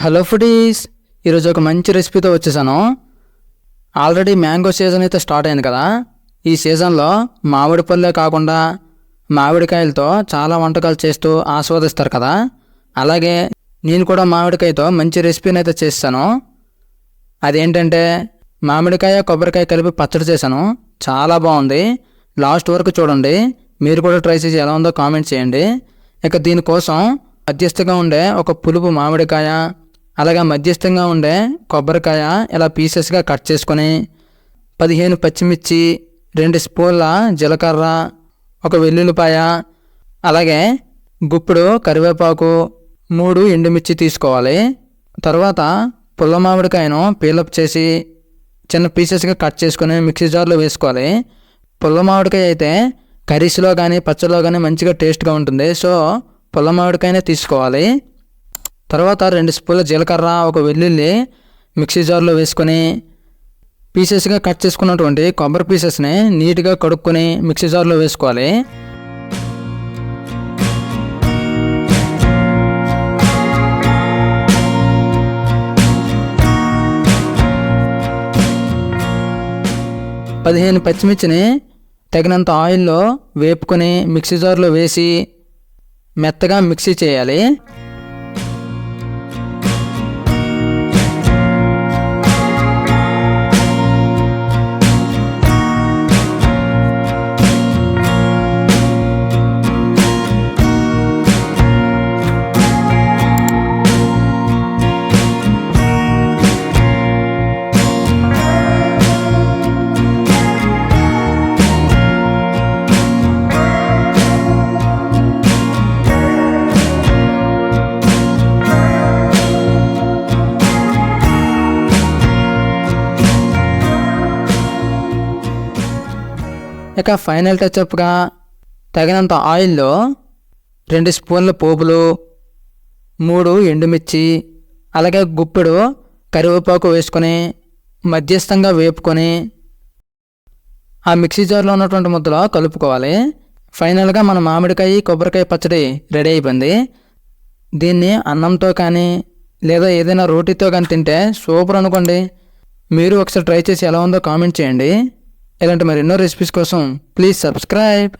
Hello foodies, ఈరోజు ఒక మంచి రెసిపీతో వచ్చేసాను. ఆల్రెడీ మ్యాంగో సీజన్ అయితే స్టార్ట్ అయింది కదా. ఈ సీజన్లో మామిడి పళ్ళే కాకుండా మామిడికాయలతో చాలా వంటకాలు చేస్తూ ఆస్వాదిస్తారు కదా. అలాగే నేను కూడా మామిడికాయతో మంచి రెసిపీని అయితే చేస్తాను. అదేంటంటే మామిడికాయ కొబ్బరికాయ కలిపి పచ్చడి చేశాను. చాలా బాగుంది. లాస్ట్ వరకు చూడండి. మీరు కూడా ట్రై చేసి ఎలా ఉందో కామెంట్ చేయండి. ఇక దీనికోసం మధ్యస్థంగా ఉండే ఒక పులుపు మామిడికాయ, అలాగే మధ్యస్థంగా ఉండే కొబ్బరికాయ ఇలా పీసెస్గా కట్ చేసుకొని 15 పచ్చిమిర్చి, 2 స్పూన్ల జీలకర్ర, ఒక వెల్లుల్లిపాయ, అలాగే గుప్పుడు కరివేపాకు, 3 ఎండుమిర్చి తీసుకోవాలి. తర్వాత పుల్ల మామిడికాయను పీలప్ చేసి చిన్న పీసెస్గా కట్ చేసుకొని మిక్సీ జార్లో వేసుకోవాలి. పుల్ల మామిడికాయ అయితే కర్రీస్లో కానీ పచ్చడిలో కానీ మంచిగా టేస్ట్గా ఉంటుంది. సో పుల్ల మామిడికాయనే తీసుకోవాలి. తర్వాత 2 స్పూన్ల జీలకర్ర, ఒక వెల్లుల్లి మిక్సీ జార్లో వేసుకొని పీసెస్గా కట్ చేసుకున్నటువంటి కొబ్బరి పీసెస్ని నీట్గా కడుక్కొని మిక్సీ జార్లో వేసుకోవాలి. పదిహేను పచ్చిమిర్చిని తగినంత ఆయిల్లో వేపుకొని మిక్సీ జార్లో వేసి మెత్తగా మిక్సీ చేయాలి. ఇక ఫైనల్ టచ్అప్గా తగినంత ఆయిల్లో 2 స్పూన్ల పోపులు, 3 ఎండుమిర్చి, అలాగే గుప్పెడు కరివేపాకు వేసుకొని మధ్యస్థంగా వేపుకొని ఆ మిక్సీ జార్లో ఉన్నటువంటి ముద్దలో కలుపుకోవాలి. ఫైనల్గా మన మామిడికాయ కొబ్బరికాయ పచ్చడి రెడీ అయిపోయింది. దీన్ని అన్నంతో కానీ లేదా ఏదైనా రోటీతో కానీ తింటే సూపర్ అనుకోండి. మీరు ఒకసారి ట్రై చేసి ఎలా ఉందో కామెంట్ చేయండి. ఇలాంటి మరెన్నో రెసిపీస్ కోసం ప్లీజ్ సబ్స్క్రైబ్.